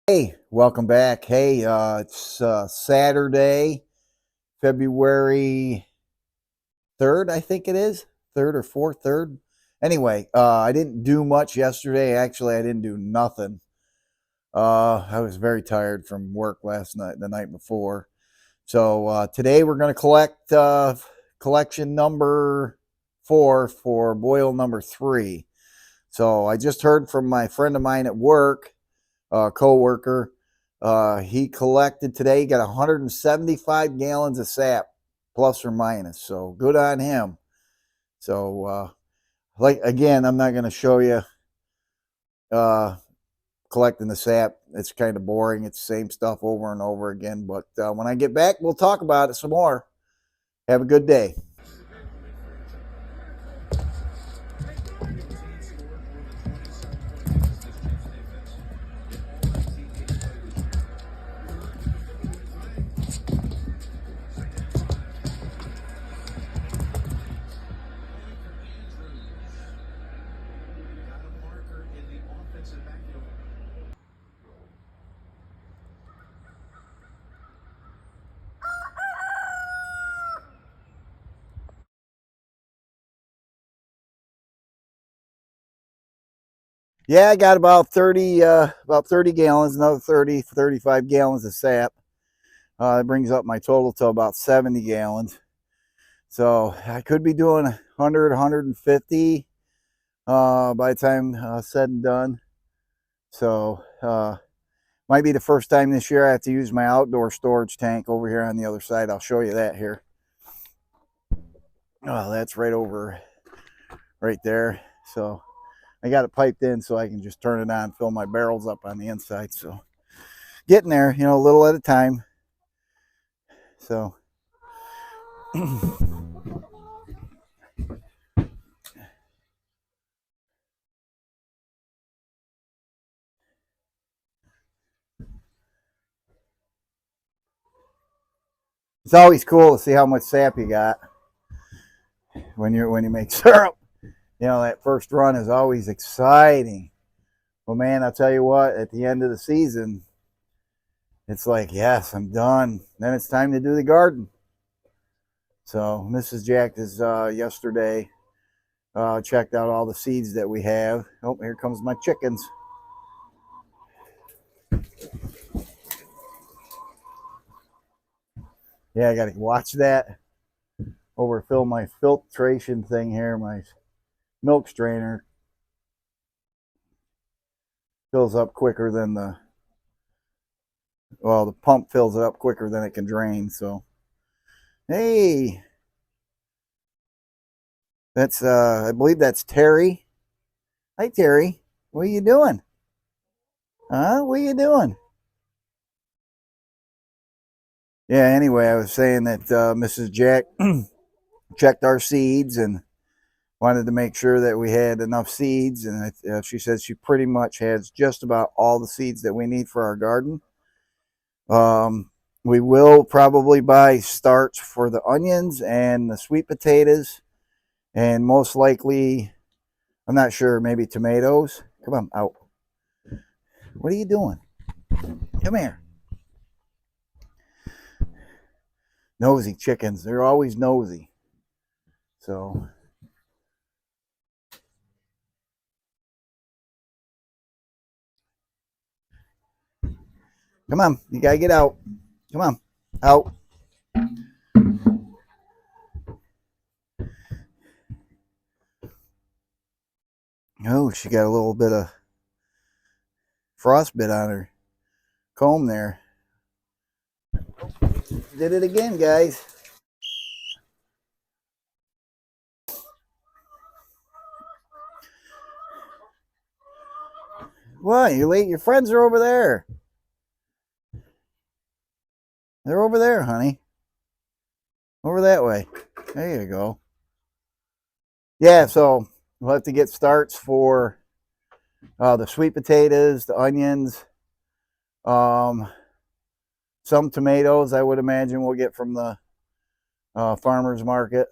Hey, welcome back. Hey, it's Saturday, February 3rd, I think it is. 3rd or 4th, 3rd. Anyway, I didn't do much yesterday. Actually, I didn't do nothing. I was very tired from work last night, the night before. So today we're going to collect collection number 4 for boil number 3. So I just heard from my friend of mine at work, co-worker. He collected today. He got 175 gallons of sap, plus or minus. So good on him. So, like again, I'm not going to show you uh, collecting the sap. It's kind of boring. It's the same stuff over and over again. But when I get back, we'll talk about it some more. Have a good day. Yeah, I got about 30 gallons, another 30, 35 gallons of sap. It brings up my total to about 70 gallons. So I could be doing 100, 150 by the time said and done. So might be the first time this year I have to use my outdoor storage tank over here on the other side. I'll show you that here. Oh, that's right over right there. So I got it piped in so I can just turn it on, fill my barrels up on the inside. So getting there, a little at a time. So it's always cool to see how much sap you got when you make syrup. That first run is always exciting. Well, man, I'll tell you what, at the end of the season, it's like, yes, I'm done. Then it's time to do the garden. So Mrs. Jack is yesterday checked out all the seeds that we have. Oh, here comes my chickens. Yeah, I got to watch that. Overfill my filtration thing here. My milk strainer fills up quicker than the pump fills it up quicker than it can drain. So, hey, that's I believe that's Terry. Hi, Terry. What are you doing? Huh? What are you doing? Yeah, anyway, I was saying that Mrs. Jack checked our seeds and wanted to make sure that we had enough seeds. And she said she pretty much has just about all the seeds that we need for our garden. We will probably buy starts for the onions and the sweet potatoes, and most likely, I'm not sure, maybe tomatoes. Come on, out. What are you doing? Come here. Nosy chickens. They're always nosy. So, come on. You got to get out. Come on. Out. Oh, she got a little bit of frostbite on her comb there. Did it again, guys. What? You're late? Your friends are over there. They're over there, honey. Over that way. There you go. Yeah, so we'll have to get starts for the sweet potatoes, the onions, um, some tomatoes. I would imagine we'll get from the farmers market.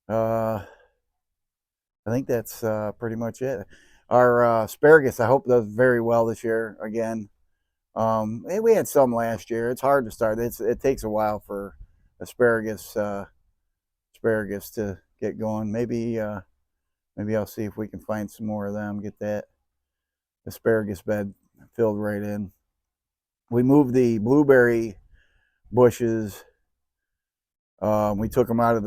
I think that's pretty much it. Our asparagus, I hope, does very well this year again. We had some last year. It's hard to start. It takes a while for asparagus asparagus to get going. Maybe I'll see if we can find some more of them. Get that asparagus bed filled right in. We moved the blueberry bushes. We took them out of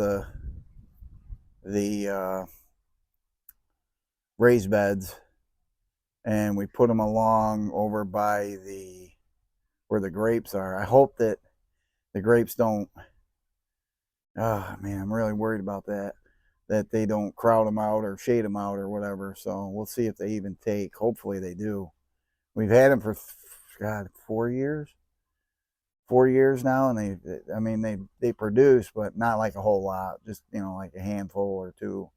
the raised beds, and we put them along over by where the grapes are. I hope that the grapes don't. Oh man, I'm really worried about that. That they don't crowd them out or shade them out or whatever. So we'll see if they even take. Hopefully they do. We've had them for God 4 years. 4 years now, and they produce, but not like a whole lot. Just like a handful or two.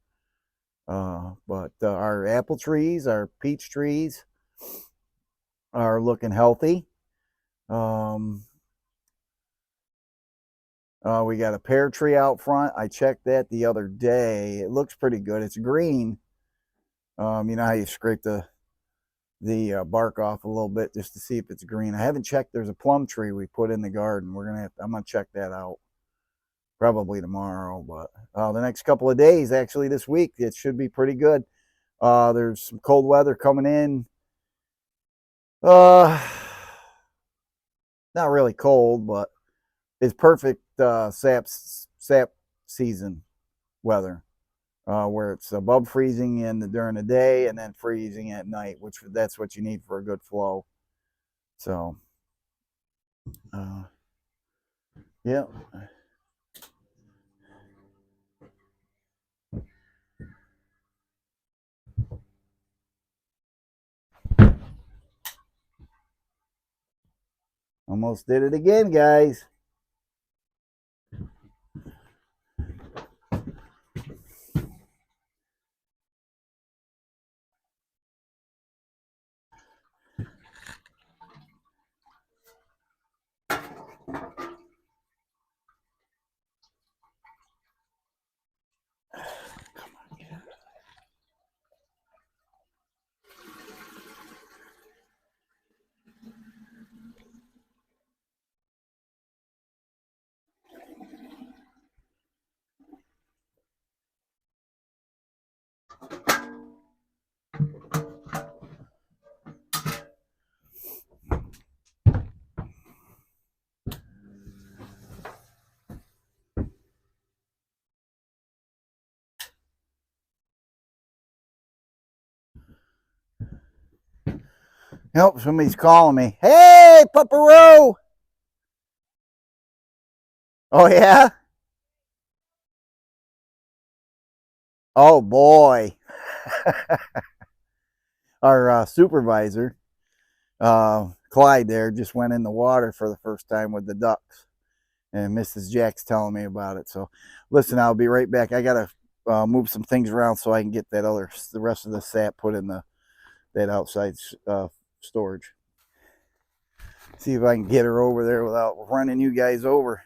But our apple trees, our peach trees, are looking healthy. We got a pear tree out front. I checked that the other day. It looks pretty good. It's green. You know how you scrape the bark off a little bit just to see if it's green. I haven't checked. There's a plum tree we put in the garden. I'm gonna check that out probably tomorrow. But the next couple of days, actually this week, it should be pretty good. There's some cold weather coming in. Not really cold, but it's perfect sap season weather, where it's above freezing during the day and then freezing at night, which that's what you need for a good flow. So, yeah. Almost did it again, guys. Nope, somebody's calling me. Hey, Pupperoo! Oh, yeah? Oh, boy. Our supervisor, Clyde there, just went in the water for the first time with the ducks. And Mrs. Jack's telling me about it. So, listen, I'll be right back. I got to move some things around so I can get the rest of the sap put in that outside storage. See if I can get her over there without running you guys over.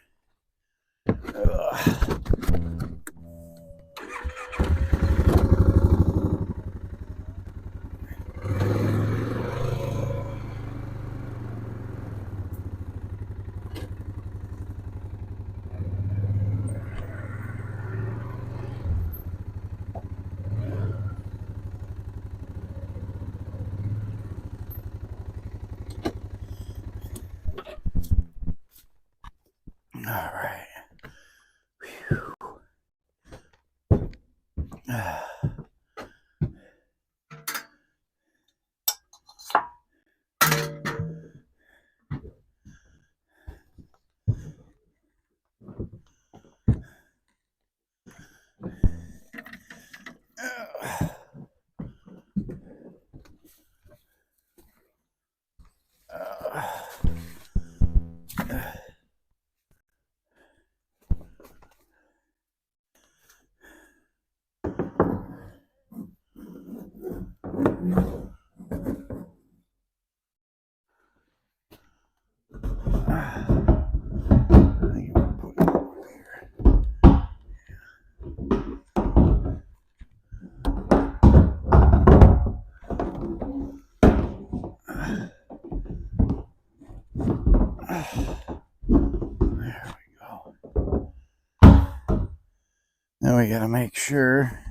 Now we gotta make sure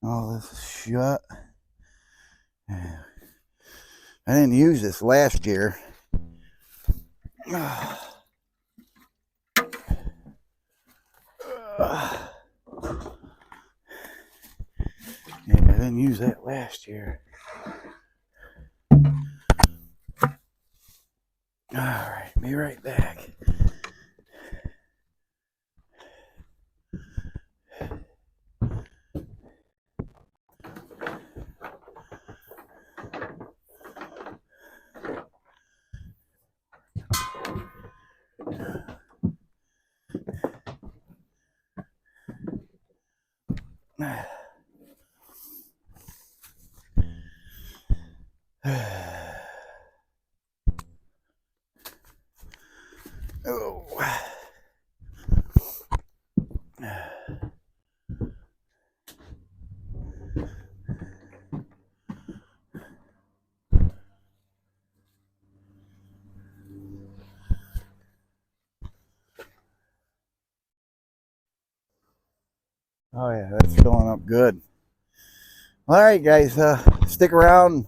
all this is shut. I didn't use this last year. Yeah, I didn't use that last year. Alright, be right back. Oh. Oh yeah, that's filling up good. All right, guys, stick around.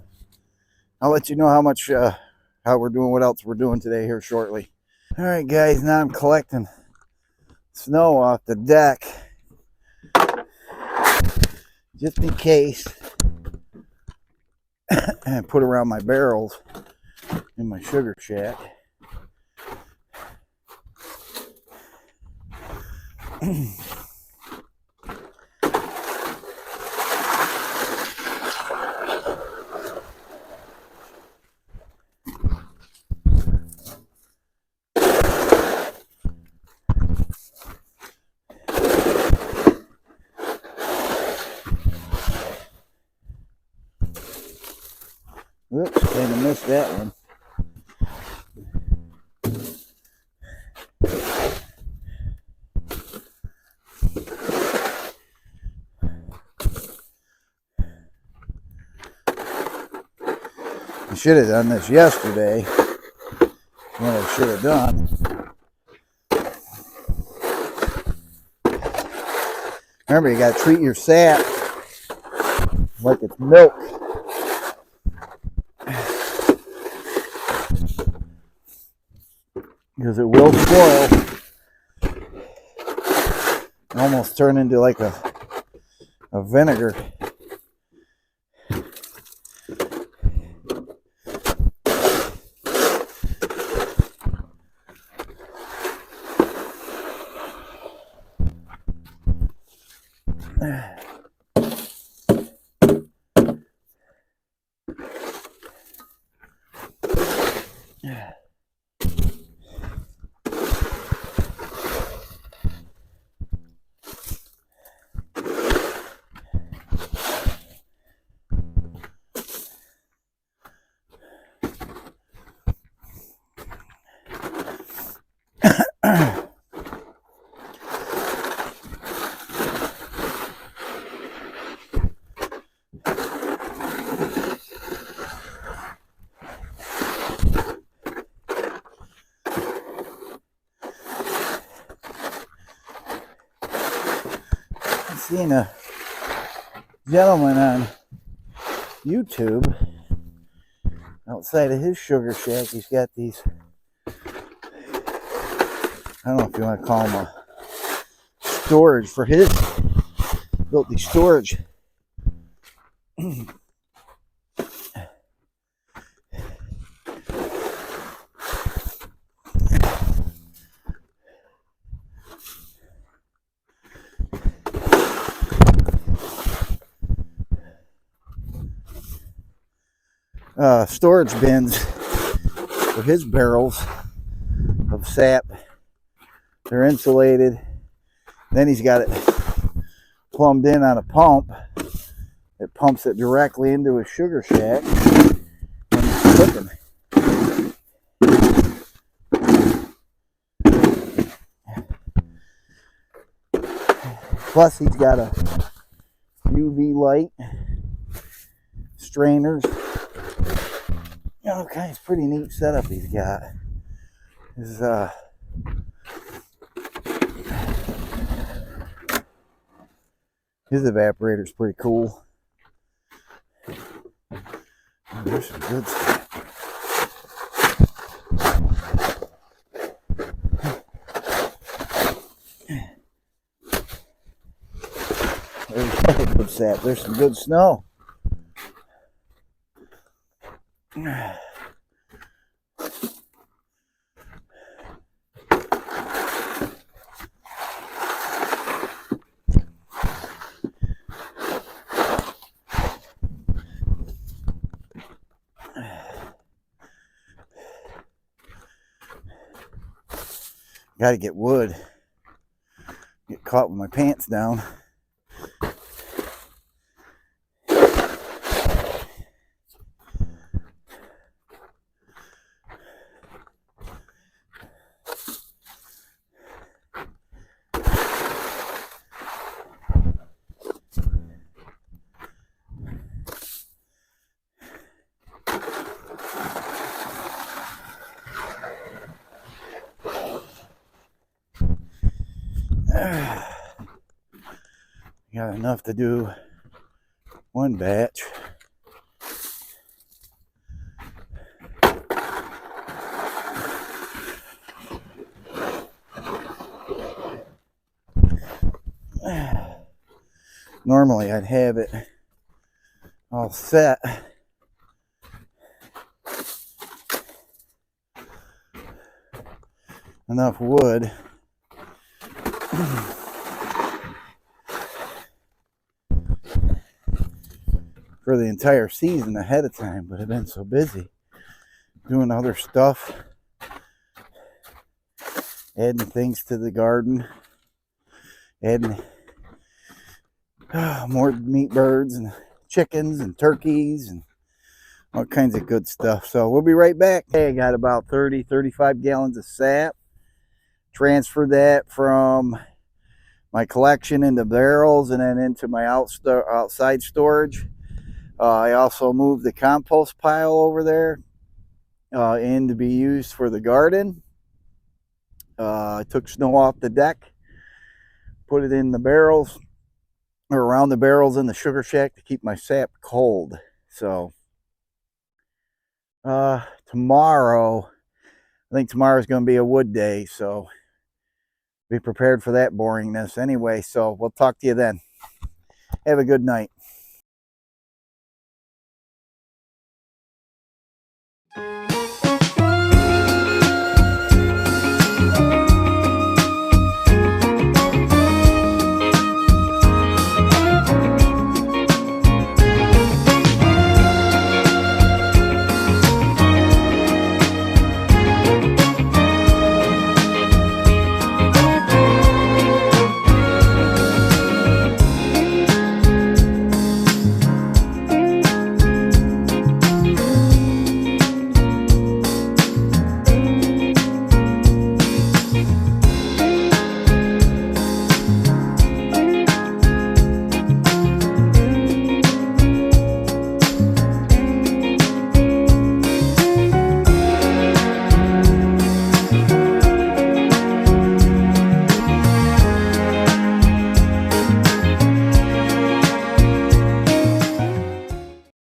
I'll let you know how we're doing, what else we're doing today here shortly. All right, guys, now I'm collecting snow off the deck, just in case, and put around my barrels in my sugar shack. Whoops, kind of missed that one. I should have done this yesterday. What I should have done. Remember, you got to treat your sap like it's milk. Because it will spoil. Almost turn into like a vinegar. Seen a gentleman on YouTube outside of his sugar shack. He's got these, I don't know if you want to call them a storage for his, built these storage storage bins for his barrels of sap. They're insulated. Then he's got it plumbed in on a pump that pumps it directly into his sugar shack when he's cooking. Plus he's got a UV light, strainers. Okay, it's pretty neat setup he's got. His His evaporator is pretty cool. Oh, there's some good stuff. There's good sap. There's some good snow. Got to get wood. Get caught with my pants down. Got enough to do one batch. Normally I'd have it all set. Enough wood. For the entire season ahead of time, but I've been so busy doing other stuff, adding things to the garden, adding more meat birds and chickens and turkeys and all kinds of good stuff. So we'll be right back. Hey, I got about 35 gallons of sap. Transferred that from my collection into barrels and then into my outside storage. I also moved the compost pile over there in to be used for the garden. I took snow off the deck, put it in the barrels, or around the barrels in the sugar shack to keep my sap cold. So tomorrow, I think tomorrow is going to be a wood day, so be prepared for that boringness anyway. So we'll talk to you then. Have a good night.